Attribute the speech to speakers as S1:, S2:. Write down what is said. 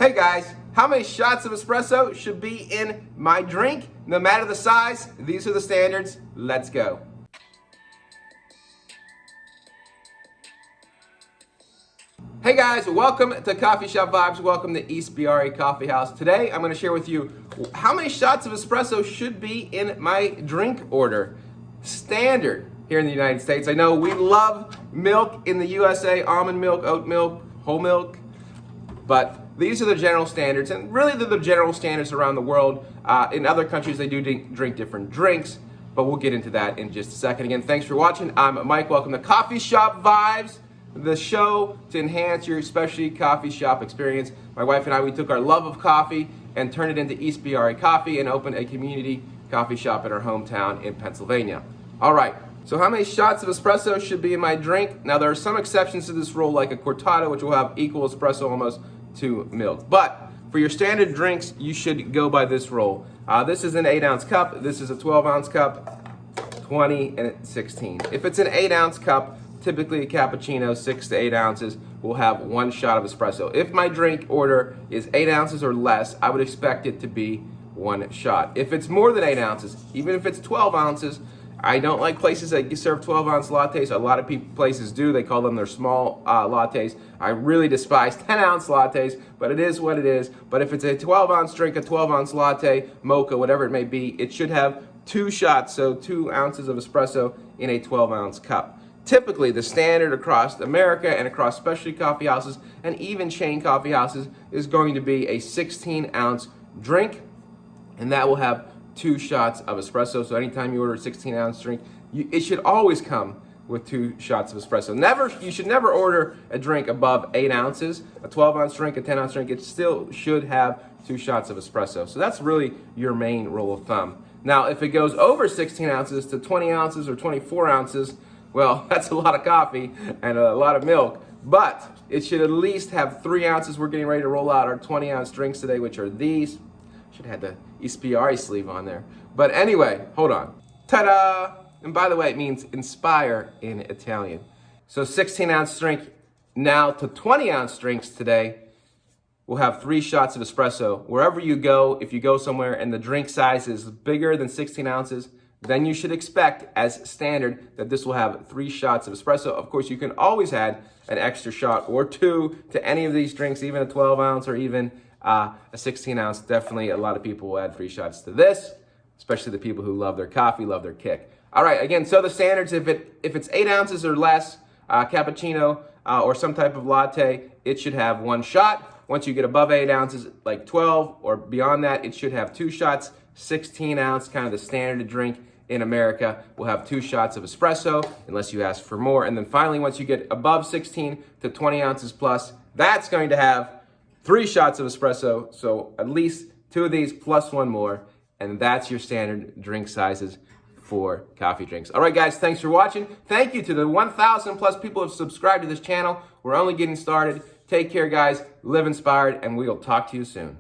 S1: Hey guys, how many shots of espresso should be in my drink? No matter the size, these are the standards. Let's go. Hey guys, welcome to Coffeeshop Vibes. Welcome to Ispirare Coffeehouse. Today I'm going to share with you how many shots of espresso should be in my drink order. Standard here in the United States. I know we love milk in the USA, almond milk, oat milk, whole milk, but these are the general standards, and really they're the general standards around the world. In other countries, they do drink different drinks, but we'll get into that in just a second. Again, thanks for watching. I'm Mike. Welcome to Coffeeshop Vibes, the show to enhance your specialty coffee shop experience. My wife and I, we took our love of coffee and turned it into Ispirare Coffee and opened a community coffee shop in our hometown in Pennsylvania. All right, so how many shots of espresso should be in my drink? Now, there are some exceptions to this rule, like a cortado, which will have equal espresso almost to milk. But for your standard drinks, you should go by this rule. This is an 8-ounce cup. This is a 12-ounce cup, 20 and 16. If it's an 8-ounce cup, typically a cappuccino, 6 to 8 ounces, will have 1 shot of espresso. If my drink order is 8 ounces or less, I would expect it to be 1 shot. If it's more than 8 ounces, even if it's 12 ounces, I don't like places that serve 12-ounce lattes. A lot of places do. They call them their small lattes. I really despise 10-ounce lattes, but it is what it is. But if it's a 12-ounce drink, a 12-ounce latte, mocha, whatever it may be, it should have 2 shots, so 2 ounces of espresso in a 12-ounce cup. Typically, the standard across America and across specialty coffee houses and even chain coffee houses is going to be a 16-ounce drink, and that will have 2 shots of espresso. So anytime you order a 16-ounce drink, it should always come with 2 shots of espresso. You should never order a drink above 8 ounces. A 12-ounce drink, a 10-ounce drink, it still should have 2 shots of espresso. So that's really your main rule of thumb. Now, if it goes over 16 ounces to 20 ounces or 24 ounces, well, that's a lot of coffee and a lot of milk, but it should at least have 3 ounces. We're getting ready to roll out our 20-ounce drinks today, which are these. Should have had the Ispirare sleeve on there. But anyway, hold on. Ta-da! And by the way, it means inspire in Italian. So 16-ounce drink now to 20-ounce drinks today will have 3 shots of espresso. Wherever you go, if you go somewhere and the drink size is bigger than 16 ounces, then you should expect, as standard, that this will have 3 shots of espresso. Of course, you can always add an extra shot or 2 to any of these drinks, even a 12-ounce or even a 16-ounce. Definitely, a lot of people will add 3 shots to this, especially the people who love their coffee, love their kick. All right, again, so the standards, if it's 8 ounces or less, cappuccino or some type of latte, it should have 1 shot. Once you get above 8 ounces, like 12 or beyond that, it should have 2 shots. 16-ounce, kind of the standard drink in America, will have 2 shots of espresso, unless you ask for more. And then finally, once you get above 16 to 20 ounces plus, that's going to have 3 shots of espresso, so at least 2 of these plus 1 more, and that's your standard drink sizes for coffee drinks. All right, guys, thanks for watching. Thank you to the 1,000 plus people who have subscribed to this channel. We're only getting started. Take care, guys. Live inspired, and we'll talk to you soon.